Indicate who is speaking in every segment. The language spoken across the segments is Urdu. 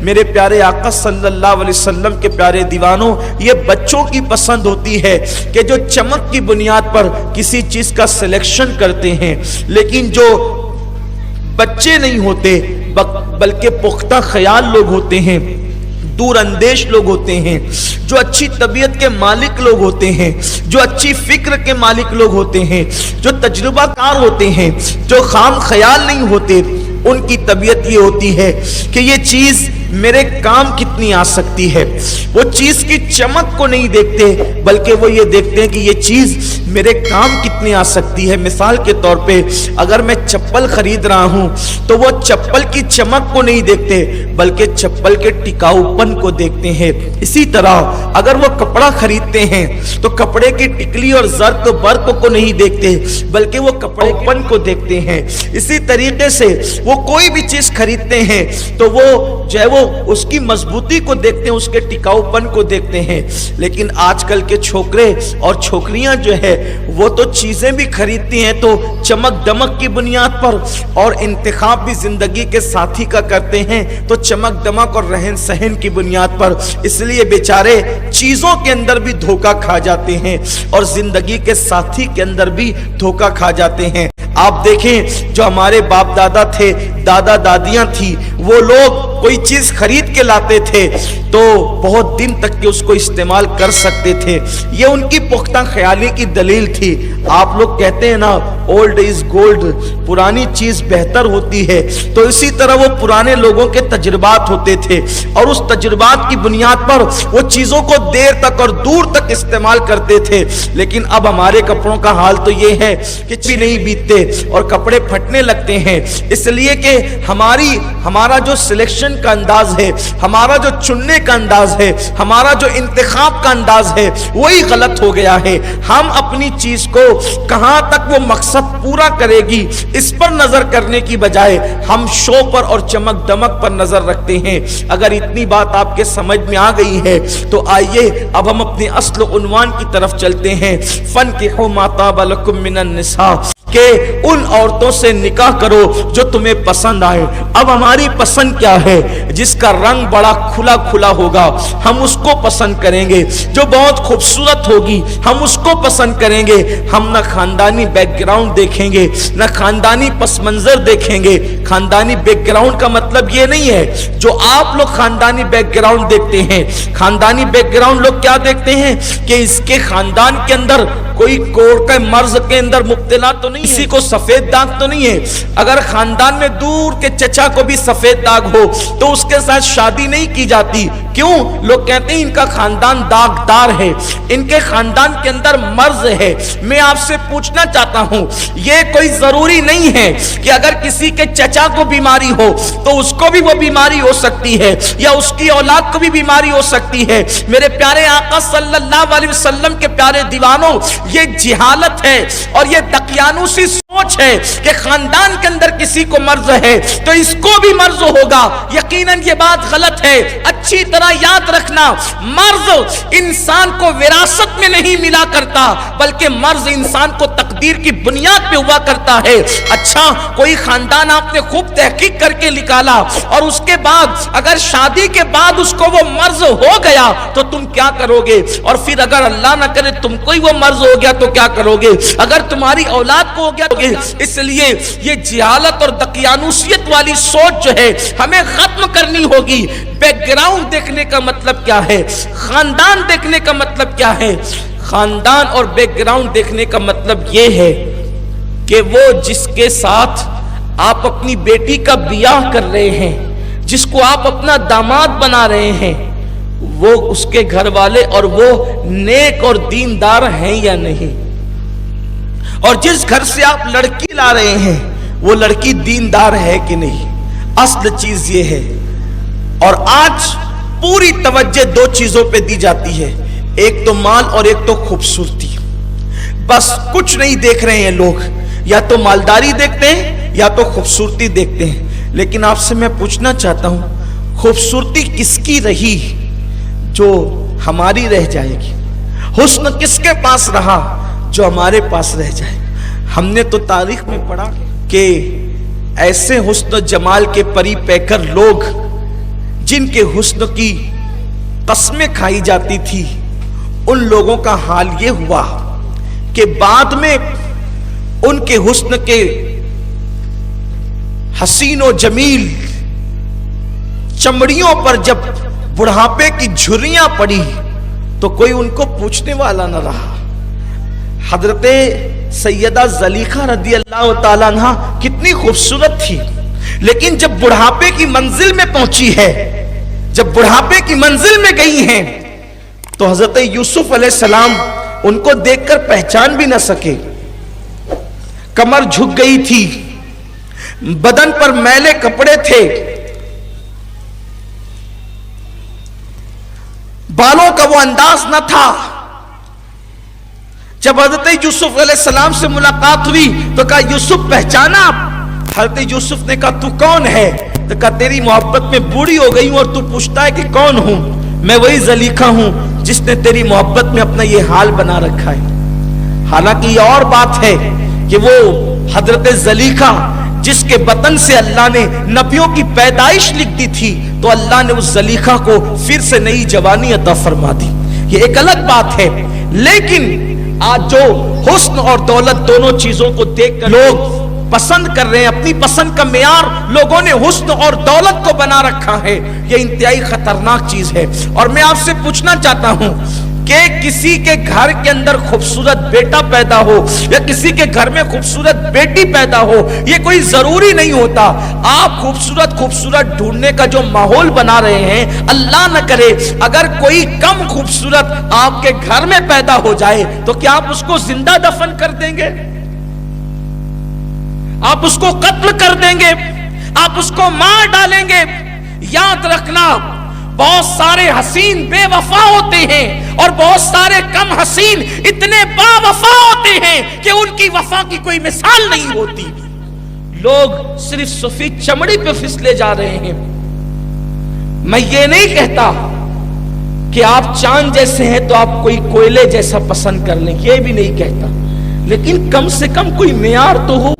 Speaker 1: میرے پیارے آقا صلی اللہ علیہ وسلم کے پیارے دیوانوں، یہ بچوں کی پسند ہوتی ہے کہ جو چمک کی بنیاد پر کسی چیز کا سلیکشن کرتے ہیں، لیکن جو بچے نہیں ہوتے بلکہ پختہ خیال لوگ ہوتے ہیں، دور اندیش لوگ ہوتے ہیں، جو اچھی طبیعت کے مالک لوگ ہوتے ہیں، جو اچھی فکر کے مالک لوگ ہوتے ہیں، جو تجربہ کار ہوتے ہیں، جو خام خیال نہیں ہوتے، ان کی طبیعت یہ ہوتی ہے کہ یہ چیز میرے کام کتنی آ سکتی ہے۔ وہ چیز کی چمک کو نہیں دیکھتے بلکہ وہ یہ دیکھتے ہیں کہ یہ چیز میرے کام کتنی آ سکتی ہے۔ مثال کے طور پہ اگر میں چپل خرید رہا ہوں تو وہ چپل کی چمک کو نہیں دیکھتے بلکہ چپل کے ٹکاؤ پن کو دیکھتے ہیں۔ اسی طرح اگر وہ کپڑا خریدتے ہیں تو کپڑے کی ٹکلی اور زرق برق کو نہیں دیکھتے بلکہ وہ کپڑے پن کو دیکھتے ہیں۔ اسی طریقے سے وہ کوئی بھی چیز خریدتے ہیں تو وہ جو ہے وہ اس کی مضبوطی کو دیکھتے ہیں، اس کے ٹکاؤ پن کو دیکھتے ہیں۔ لیکن آج کل کے چھوکرے اور چھوکریاں جو ہے وہ تو چیزیں بھی خریدتی ہیں تو چمک دمک کی بنیاد پر، اور انتخاب بھی زندگی کے ساتھی کا کرتے ہیں تو چمک دمک اور رہن سہن کی بنیاد پر، اس لیے بیچارے چیزوں کے اندر بھی دھوکہ کھا جاتے ہیں اور زندگی کے ساتھی کے اندر بھی دھوکہ کھا جاتے ہیں۔ آپ دیکھیں جو ہمارے باپ دادا تھے، دادا دادیاں تھی، وہ لوگ کوئی چیز خرید کے لاتے تھے تو بہت دن تک کے اس کو استعمال کر سکتے تھے، یہ ان کی پختہ خیالی کی دلیل تھی۔ آپ لوگ کہتے ہیں نا اولڈ از گولڈ، پرانی چیز بہتر ہوتی ہے، تو اسی طرح وہ پرانے لوگوں کے تجربات ہوتے تھے اور اس تجربات کی بنیاد پر وہ چیزوں کو دیر تک اور دور تک استعمال کرتے تھے۔ لیکن اب ہمارے کپڑوں کا حال تو یہ ہے کہ بھی نہیں بیتتے اور کپڑے پھٹنے لگتے ہیں، اس لیے کہ ہمارا جو سلیکشن کا انداز ہے، ہمارا جو چننے کا انداز ہے، ہمارا جو انتخاب کا انداز ہے وہی غلط ہو گیا ہے۔ ہم اپنی چیز کو کہاں تک وہ مقصد پورا کرے گی اس پر نظر کرنے کی بجائے ہم شو پر اور چمک دمک پر نظر رکھتے ہیں۔ اگر اتنی بات آپ کے سمجھ میں آ گئی ہے تو آئیے اب ہم اپنے اصل عنوان کی طرف چلتے ہیں۔ فَانْكِحُوا مَا طَابَ لَكُم مِّنَ النِّسَاءِ، کہ ان عورتوں سے نکاح کرو جو تمہیں پسند آئے۔ اب ہماری پسند کیا ہے؟ جس کا رنگ بڑا کھلا کھلا ہوگا ہم اس کو پسند کریں گے، جو بہت خوبصورت ہوگی ہم اس کو پسند کریں گے۔ ہم نہ خاندانی بیک گراؤنڈ دیکھیں گے، نہ خاندانی پس منظر دیکھیں گے۔ خاندانی بیک گراؤنڈ کا مطلب یہ نہیں ہے جو آپ لوگ خاندانی بیک گراؤنڈ دیکھتے ہیں۔ خاندانی بیک گراؤنڈ لوگ کیا دیکھتے ہیں کہ اس کے خاندان کے اندر کوئی کوڑ کا مرض کے اندر مبتلا تو نہیں، کسی کو سفید داغ تو نہیں ہے۔ اگر خاندان میں دور کے چچا کو بھی سفید داغ ہو تو اس کے ساتھ شادی نہیں کی جاتی۔ کیوں؟ لوگ کہتے ہیں ان کا خاندان داغدار ہے، ان کے خاندان کے اندر مرض ہے۔ میں آپ سے پوچھنا چاہتا ہوں، یہ کوئی ضروری نہیں ہے کہ اگر کسی کے چچا کو بیماری ہو تو اس کو بھی وہ بیماری ہو سکتی ہے یا اس کی اولاد کو بھی بیماری ہو سکتی ہے۔ میرے پیارے آقا صلی اللہ علیہ وسلم کے پیارے دیوانوں، یہ جہالت ہے اور یہ دقیانوسی سوچ ہے کہ خاندان کے اندر کسی کو مرض ہے تو اس کو بھی مرض ہوگا۔ یقیناً یہ بات غلط ہے۔ اچھی طرح یاد رکھنا، مرض انسان کو وراثت میں نہیں ملا کرتا بلکہ مرض انسان کو تقدیر کی بنیاد پہ ہوا کرتا ہے۔ اچھا، کوئی خاندان آپ نے خوب تحقیق کر کے نکالا اور اس کے بعد اگر شادی کے بعد اس کو وہ مرض ہو گیا تو تم کیا کرو گے؟ اور پھر اگر اللہ نہ کرے تم کو ہی وہ مرض ہو گیا تو کیا کرو گے؟ اگر تمہاری اولاد کو ہو گیا تو اس لیے یہ جہالت اور دقیانوسیت والی سوچ جو ہے ہمیں ختم کرنی ہوگی۔ بیک گراؤنڈ دیکھنے کا مطلب کیا ہے؟ خاندان دیکھنے کا مطلب کیا ہے؟ خاندان اور بیک گراؤنڈ دیکھنے کا مطلب یہ ہے کہ وہ جس کے ساتھ آپ اپنی بیٹی کا بیاہ کر رہے ہیں، جس کو آپ اپنا داماد بنا رہے ہیں، وہ اس کے گھر والے اور وہ نیک اور دیندار ہیں یا نہیں، اور جس گھر سے آپ لڑکی لا رہے ہیں وہ لڑکی دیندار ہے کہ نہیں۔ اصل چیز یہ ہے، اور آج پوری توجہ دو چیزوں پہ دی جاتی ہے، ایک تو مال اور ایک تو خوبصورتی۔ بس کچھ نہیں دیکھ رہے ہیں لوگ، یا تو مالداری دیکھتے ہیں یا تو خوبصورتی دیکھتے ہیں۔ لیکن آپ سے میں پوچھنا چاہتا ہوں، خوبصورتی کس کی رہی جو ہماری رہ جائے گی؟ حسن کس کے پاس رہا جو ہمارے پاس رہ جائے؟ ہم نے تو تاریخ میں پڑھا کہ ایسے حسن و جمال کے پری پیکر لوگ جن کے حسن کی قسمیں کھائی جاتی تھی، ان لوگوں کا حال یہ ہوا کہ بعد میں ان کے حسن کے حسین و جمیل چمڑیوں پر جب بڑھاپے کی جھریاں پڑی تو کوئی ان کو پوچھنے والا نہ رہا۔ حضرت سیدہ زلیخا رضی اللہ تعالیٰ عنہ کتنی خوبصورت تھی، لیکن جب بڑھاپے کی منزل میں پہنچی ہے، جب بڑھاپے کی منزل میں گئی ہیں تو حضرت یوسف علیہ السلام ان کو دیکھ کر پہچان بھی نہ سکے۔ کمر جھک گئی تھی، بدن پر میلے کپڑے تھے، بالوں کا وہ انداز نہ تھا۔ جب حضرت یوسف علیہ السلام سے ملاقات ہوئی تو کہا یوسف پہچانا آپ؟ حضرت یوسف نے کہا تو کون ہے؟ تو کہا تیری محبت میں بوڑھی ہو گئی ہوں اور تو پوچھتا ہے کہ کون ہوں؟ میں وہی زلیخا ہوں جس نے تیری محبت میں اپنا یہ حال بنا رکھا ہے۔ حالانکہ یہ اور بات ہے کہ وہ حضرت زلیخا جس کے بطن سے اللہ نے نبیوں کی پیدائش لکھ دی تھی، تو اللہ نے اس زلیخا کو پھر سے نئی جوانی عطا فرما دی، یہ ایک الگ بات ہے۔ لیکن آج جو حسن اور دولت دونوں چیزوں کو دیکھ کر لوگ پسند کر رہے ہیں، اپنی پسند کا معیار لوگوں نے حسن اور دولت کو بنا رکھا ہے، یہ انتہائی خطرناک چیز ہے۔ اور میں آپ سے پوچھنا چاہتا ہوں کہ کسی کے گھر کے اندر خوبصورت بیٹا پیدا ہو یا کسی کے گھر میں خوبصورت بیٹی پیدا ہو، یہ کوئی ضروری نہیں ہوتا۔ آپ خوبصورت ڈھونڈنے کا جو ماحول بنا رہے ہیں، اللہ نہ کرے اگر کوئی کم خوبصورت آپ کے گھر میں پیدا ہو جائے تو کیا آپ اس کو زندہ دفن کر دیں گے؟ آپ اس کو قتل کر دیں گے؟ آپ اس کو مار ڈالیں گے؟ یاد رکھنا، بہت سارے حسین بے وفا ہوتے ہیں اور بہت سارے کم حسین اتنے با وفا ہوتے ہیں کہ ان کی وفا کی کوئی مثال نہیں ہوتی۔ لوگ صرف سفید چمڑی پہ پھسلے جا رہے ہیں۔ میں یہ نہیں کہتا کہ آپ چاند جیسے ہیں تو آپ کوئی کوئلے جیسا پسند کر لیں، یہ بھی نہیں کہتا، لیکن کم سے کم کوئی معیار تو ہو۔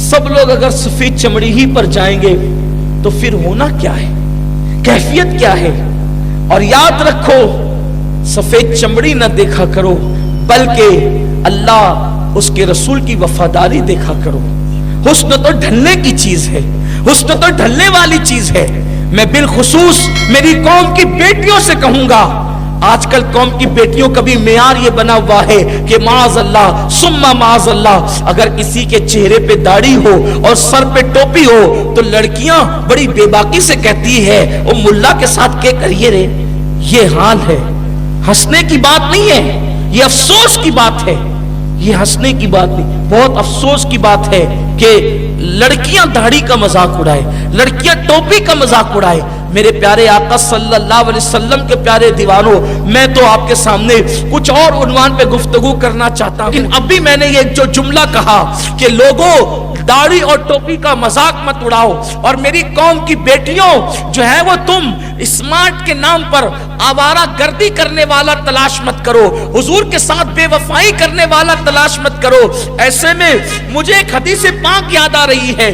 Speaker 1: سب لوگ اگر سفید چمڑی ہی پر جائیں گے تو پھر ہونا کیا ہے، کیفیت کیا ہے؟ اور یاد رکھو، سفید چمڑی نہ دیکھا کرو بلکہ اللہ اس کے رسول کی وفاداری دیکھا کرو۔ حسن تو ڈھلنے کی چیز ہے، حسن تو ڈھلنے والی چیز ہے۔ میں بالخصوص میری قوم کی بیٹیوں سے کہوں گا، آج کل قوم کی بیٹیوں کا بھی معیار یہ بنا ہوا ہے کہ معاذ اللہ ثم معاذ اللہ، اگر کسی کے چہرے پہ داڑھی ہو اور سر پہ ٹوپی ہو تو لڑکیاں بڑی بے باکی سے کہتی ہے او ملا کے ساتھ کیا کریے رے۔ یہ حال ہے، ہنسنے کی بات نہیں ہے، یہ افسوس کی بات ہے، یہ ہنسنے کی بات نہیں، بہت افسوس کی بات ہے کہ لڑکیاں داڑھی کا مذاق اڑائے، لڑکیاں ٹوپی کا مذاق اڑائے۔ میرے پیارے آقا صلی اللہ علیہ وسلم کے پیارے دیوانوں، میں تو آپ کے سامنے کچھ اور عنوان پہ گفتگو کرنا چاہتا ہوں، لیکن ابھی میں نے یہ جو جملہ کہا کہ لوگوں داڑھی اور ٹوپی کا مذاق مت اڑاؤ، اور میری قوم کی بیٹیوں جو ہے وہ تم اسمارٹ کے نام پر آوارہ گردی کرنے والا تلاش مت کرو، حضور کے ساتھ بے وفائی کرنے والا تلاش مت کرو۔ ایسے میں مجھے ایک حدیث پاک یاد آ رہی ہے،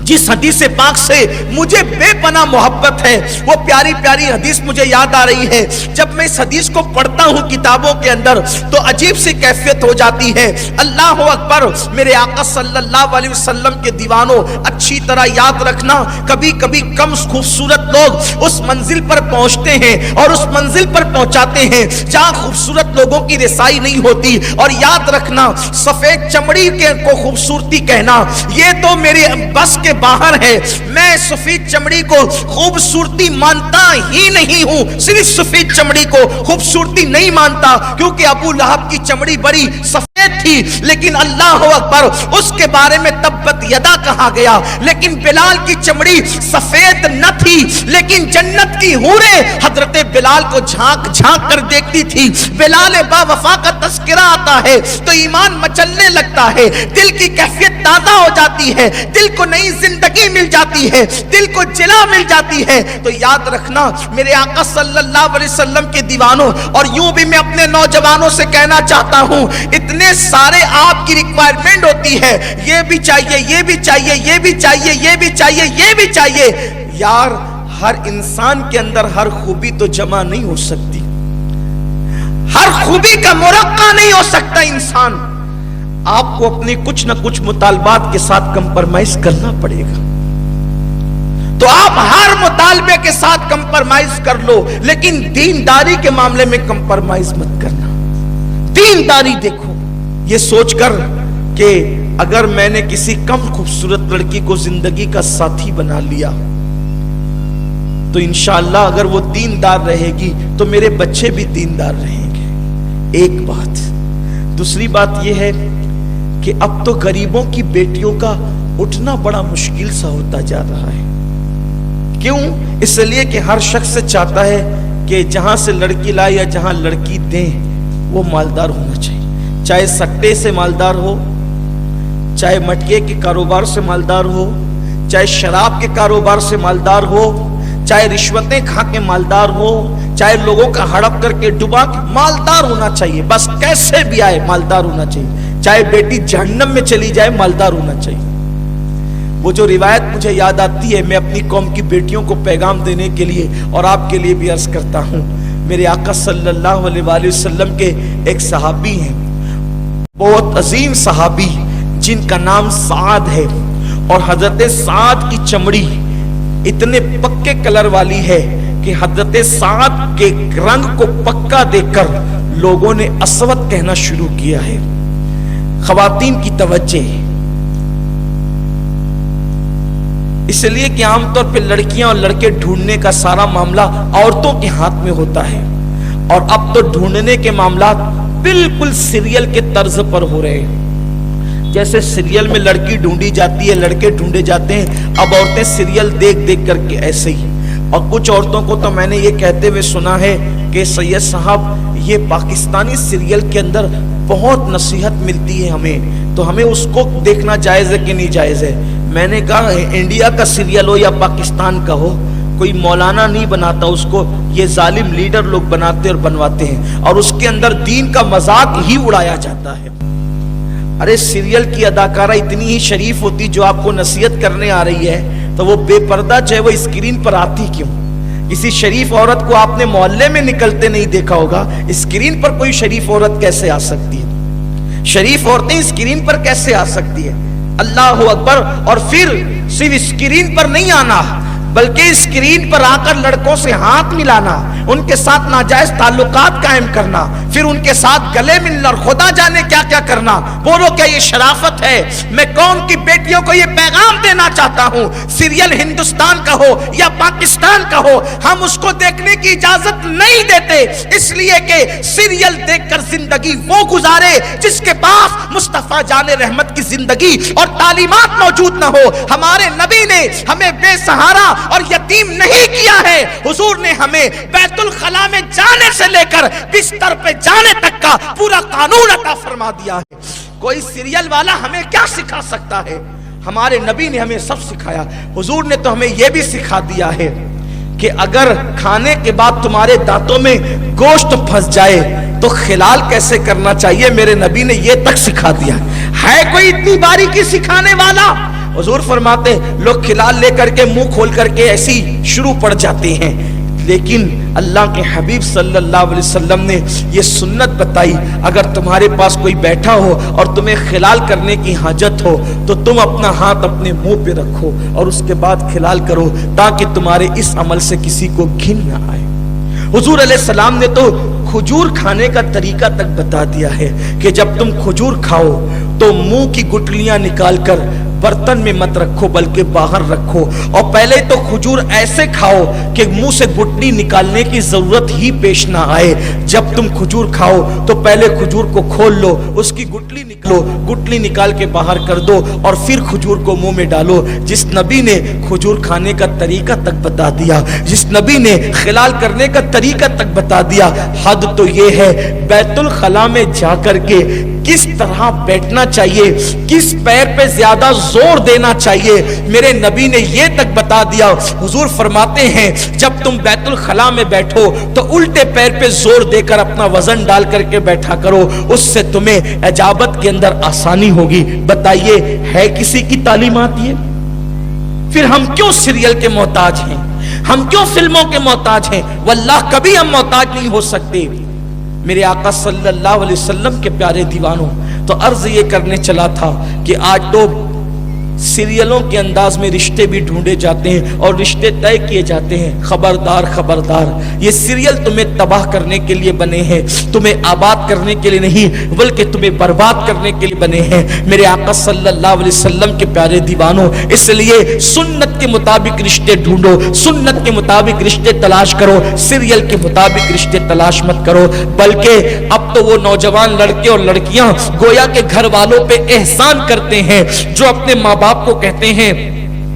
Speaker 1: جس حدیث پاک سے مجھے بے پناہ محبت ہے، وہ پیاری پیاری حدیث مجھے یاد آ رہی ہے۔ جب میں اس حدیث کو پڑھتا ہوں کتابوں کے اندر تو عجیب سی کیفیت ہو جاتی ہے۔ اللہ اکبر، میرے آقا صلی اللہ علیہ وسلم کے دیوانوں اچھی طرح یاد رکھنا، کبھی کبھی کم خوبصورت لوگ اس منزل پر پہنچتے ہیں اور اس منزل پر پہنچاتے ہیں جہاں خوبصورت لوگوں کی رسائی نہیں ہوتی۔ اور یاد رکھنا، سفید چمڑی کو خوبصورتی کہنا یہ تو میرے بس کے باہر ہے۔ میں سفید چمڑی کو خوبصورتی مانتا ہی نہیں ہوں، صرف سفید چمڑی کو خوبصورتی نہیں مانتا، کیونکہ ابو لہب کی چمڑی بڑی سفید تھی، لیکن اللہ اکبر اس کے بارے میں تبت یدا کہا گیا۔ لیکن بلال کی چمڑی سفید نہ تھی، لیکن جنت کی حوریں حضرت بلال کو جھانک جھانک کر دیکھتی تھی۔ بلال با وفا کا تذکرہ آتا ہے تو ایمان مچلنے لگتا ہے، دل کی کیفیت تازہ ہو جاتی ہے، دل کو نئی زندگی مل جاتی ہے، دل کو جلا مل جاتی ہے۔ تو یاد رکھنا میرے آقا صلی اللہ علیہ وسلم کے دیوانوں، اور یوں بھی میں اپنے نوجوانوں سے کہنا چاہتا ہوں، اتنے اتنے سارے آپ کی ریکوائرمنٹ ہوتی ہے، یہ بھی چاہیے، یہ بھی چاہیے، یہ بھی چاہیے، یہ بھی چاہیے، یہ بھی چاہیے. یار ہر انسان کے اندر ہر خوبی تو جمع نہیں ہو سکتی، ہر خوبی کا مرقع نہیں ہو سکتا انسان. آپ کو اپنے کچھ نہ کچھ مطالبات کے ساتھ کمپرمائز کرنا پڑے گا. تو آپ ہر مطالبے کے ساتھ کمپرمائز کر لو، لیکن دینداری کے معاملے میں کمپرمائز مت کرنا. دینداری دیکھو، یہ سوچ کر کہ اگر میں نے کسی کم خوبصورت لڑکی کو زندگی کا ساتھی بنا لیا تو انشاءاللہ اگر وہ دیندار رہے گی تو میرے بچے بھی دیندار رہیں گے. ایک بات. دوسری بات یہ ہے کہ اب تو غریبوں کی بیٹیوں کا اٹھنا بڑا مشکل سا ہوتا جا رہا ہے. کیوں؟ اس لیے کہ ہر شخص چاہتا ہے کہ جہاں سے لڑکی لائے یا جہاں لڑکی دیں وہ مالدار ہونا چاہیے. چاہے سٹے سے مالدار ہو، چاہے مٹکے کے کاروبار سے مالدار ہو، چاہے شراب کے کاروبار سے مالدار ہو، چاہے رشوتیں کھا کے مالدار ہو، چاہے لوگوں کا ہڑپ کر کے ڈبا کے مالدار ہونا چاہیے. بس کیسے بھی آئے مالدار ہونا چاہیے. چاہے بیٹی جہنم میں چلی جائے مالدار ہونا چاہیے. وہ جو روایت مجھے یاد آتی ہے، میں اپنی قوم کی بیٹیوں کو پیغام دینے کے لیے اور آپ کے لیے بھی عرض کرتا ہوں. میرے آقا صلی اللہ علیہ وآلہ وسلم کے ایک صحابی ہیں، بہت عظیم صحابی، جن کا نام سعد ہے. اور حضرت سعد کی چمڑی اتنے پکے کلر والی ہے کہ حضرت سعد کے رنگ کو پکا دیکھ کر لوگوں نے اسود کہنا شروع کیا ہے. خواتین کی توجہ، اس لیے کہ عام طور پہ لڑکیاں اور لڑکے ڈھونڈنے کا سارا معاملہ عورتوں کے ہاتھ میں ہوتا ہے، اور اب تو ڈھونڈنے کے معاملات بالکل سیریل کے طرز پر ہو رہے ہیں. جیسے سیریل میں لڑکی ڈھونڈی جاتی ہے، لڑکے ڈھونڈے جاتے ہیں، اب عورتیں سیریل دیکھ دیکھ کر کے ایسے ہی. اور کچھ عورتوں کو تو میں نے یہ کہتے ہوئے سنا ہے کہ سید صاحب یہ پاکستانی سیریل کے اندر بہت نصیحت ملتی ہے ہمیں، تو ہمیں اس کو دیکھنا جائز ہے کہ نہیں جائز ہے. میں نے کہا انڈیا کا سیریل ہو یا پاکستان کا ہو، کوئی مولانا نہیں بناتا اس کو، یہ ظالم لیڈر لوگ بناتے اور بنواتے ہیں، اور اس کے اندر دین کا مذاق ہی اڑایا جاتا ہے. ارے سیریل کی اداکارہ اتنی ہی شریف ہوتی جو آپ کو نصیحت کرنے آ رہی ہے تو وہ بے پردہ جو ہے وہ اسکرین پر آتی کیوں؟ کسی شریف عورت کو آپ نے محلے میں نکلتے نہیں دیکھا ہوگا، اسکرین پر کوئی شریف عورت کیسے آ سکتی ہے؟ شریف عورتیں اسکرین پر کیسے آ سکتی ہے؟ اللہ اکبر. اور پھر صرف اسکرین پر نہیں آنا بلکہ اسکرین پر آ کر لڑکوں سے ہاتھ ملانا، ان کے ساتھ ناجائز تعلقات قائم کرنا، پھر ان کے ساتھ گلے ملنا اور خدا جانے کیا کیا کرنا. بولو کیا یہ شرافت ہے؟ میں قوم کی بیٹیوں کو یہ پیغام دینا چاہتا ہوں، سیریل ہندوستان کا ہو یا پاکستان کا ہو، ہم اس کو دیکھنے کی اجازت نہیں دیتے، اس لیے کہ سیریل دیکھ کر زندگی وہ گزارے جس کے پاس مصطفیٰ جان رحمت کی زندگی اور تعلیمات موجود نہ ہو. ہمارے نبی نے ہمیں بے سہارا اور یتیم نہیں کیا ہے، حضور نے ہمیں بیت الخلا میں جانے سے لے کر بستر پہ جانے تک کا پورا قانون عطا فرما دیا ہے. کوئی سیریل والا ہمیں کیا سکھا سکتا ہے؟ ہمارے نبی نے ہمیں سب سکھایا. حضور نے تو ہمیں یہ بھی سکھا دیا ہے کہ اگر کھانے کے بعد تمہارے دانتوں میں گوشت پھنس جائے تو خلال کیسے کرنا چاہیے، میرے نبی نے یہ تک سکھا دیا ہے. کوئی اتنی باریکی سکھانے والا؟ حضور فرماتے لوگ خلال لے کر کے منہ کھول کر کے ایسی شروع پڑ جاتے ہیں، لیکن اللہ کے حبیب صلی اللہ علیہ وسلم نے یہ سنت بتائی، اگر تمہارے پاس کوئی بیٹھا ہو اور تمہیں خلال کرنے کی حاجت ہو تو تم اپنا ہاتھ اپنے منہ پہ رکھو اور اس کے بعد خلال کرو، تاکہ تمہارے اس عمل سے کسی کو گھن نہ آئے. حضور علیہ السلام نے تو کھجور کھانے کا طریقہ تک بتا دیا ہے کہ جب تم کھجور کھاؤ تو منہ کی گٹلیاں نکال کر برتن میں مت رکھو بلکہ باہر رکھو، اور پہلے تو کھجور ایسے کھاؤ کہ منہ سے گٹلی نکالنے کی ضرورت ہی پیش نہ آئے. جب تم کھجور کھاؤ تو پہلے کھجور کو کھول لو، اس کی گٹلی نکالو، گٹلی نکال کے باہر کر دو اور پھر کھجور کو منہ میں ڈالو. جس نبی نے کھجور کھانے کا طریقہ تک بتا دیا، جس نبی نے خلال کرنے کا طریقہ تک بتا دیا، حد تو یہ ہے بیت الخلا میں جا کر کے کس طرح بیٹھنا چاہیے، کس پیر پہ زیادہ زور دینا چاہیے. میرے نبی نے یہ تک بتا دیا, حضور فرماتے ہیں جب تم بیت الخلا میں بیٹھو تو الٹے پیر پہ زور دے کر اپنا وزن ڈال کر کے بیٹھا کرو, اس سے تمہیں اجابت کے اندر آسانی ہوگی. بتائیے ہے کسی کی تعلیمات یہ؟ پھر ہم کیوں سیریل کے محتاج ہیں, ہم کیوں فلموں کے محتاج ہیں؟ واللہ کبھی ہم محتاج نہیں ہو سکتے. میرے آقا صلی اللہ علیہ وسلم کے پیارے دیوانوں, تو عرض یہ کرنے چلا تھا کہ آج تو سیریلوں کے انداز میں رشتے بھی ڈھونڈے جاتے ہیں اور رشتے طے کیے جاتے ہیں. خبردار خبردار, یہ سیریل تمہیں تباہ کرنے کے لیے بنے ہیں, تمہیں آباد کرنے کے لیے نہیں بلکہ تمہیں برباد کرنے کے لیے بنے ہیں. میرے آقا صلی اللہ علیہ وسلم کے پیارے دیوانوں, اس لیے سنت کے مطابق رشتے ڈھونڈو, سنت کے مطابق رشتے تلاش کرو, سیریل کے مطابق رشتے تلاش مت کرو. بلکہ اب تو وہ نوجوان لڑکے اور لڑکیاں گویا کے گھر والوں پہ احسان کرتے ہیں جو اپنے ماں باپ کو کہتے ہیں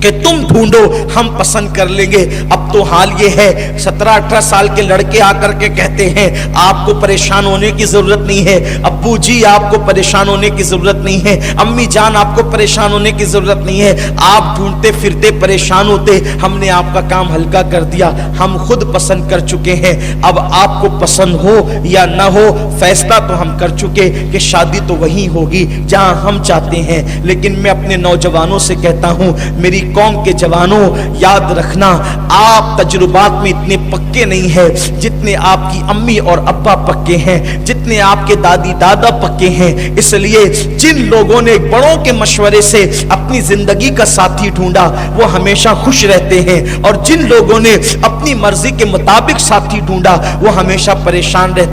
Speaker 1: کہ تم ڈھونڈو ہم پسند کر لیں گے. اب تو حال یہ ہے 17-18 سال کے لڑکے آ کر کے کہتے ہیں آپ کو پریشان ہونے کی ضرورت نہیں ہے, ابو جی آپ کو پریشان ہونے کی ضرورت نہیں ہے, امی جان آپ کو پریشان ہونے کی ضرورت نہیں ہے, آپ ڈھونڈتے پھرتے پریشان ہوتے, ہم نے آپ کا کام ہلکا کر دیا, ہم خود پسند کر چکے ہیں. اب آپ کو پسند ہو یا نہ ہو, فیصلہ تو ہم کر چکے کہ شادی تو وہی ہوگی جہاں ہم چاہتے ہیں. لیکن میں اپنے نوجوانوں سے کہتا ہوں, میری قوم کے جوانوں یاد رکھنا, آپ تجربات میں اتنے پکے نہیں ہیں جتنے آپ کی امی اور ابا پکے ہیں, جتنے آپ کے دادی دادا پکے ہیں. اس لیے جن لوگوں نے بڑوں کے مشورے سے اپنی زندگی کا ساتھی ڈھونڈا وہ ہمیشہ خوش رہتے ہیں, اور جن لوگوں نے اپنی مرضی کے مطابق ساتھی ڈھونڈا وہ ہمیشہ پریشان رہتے ہیں.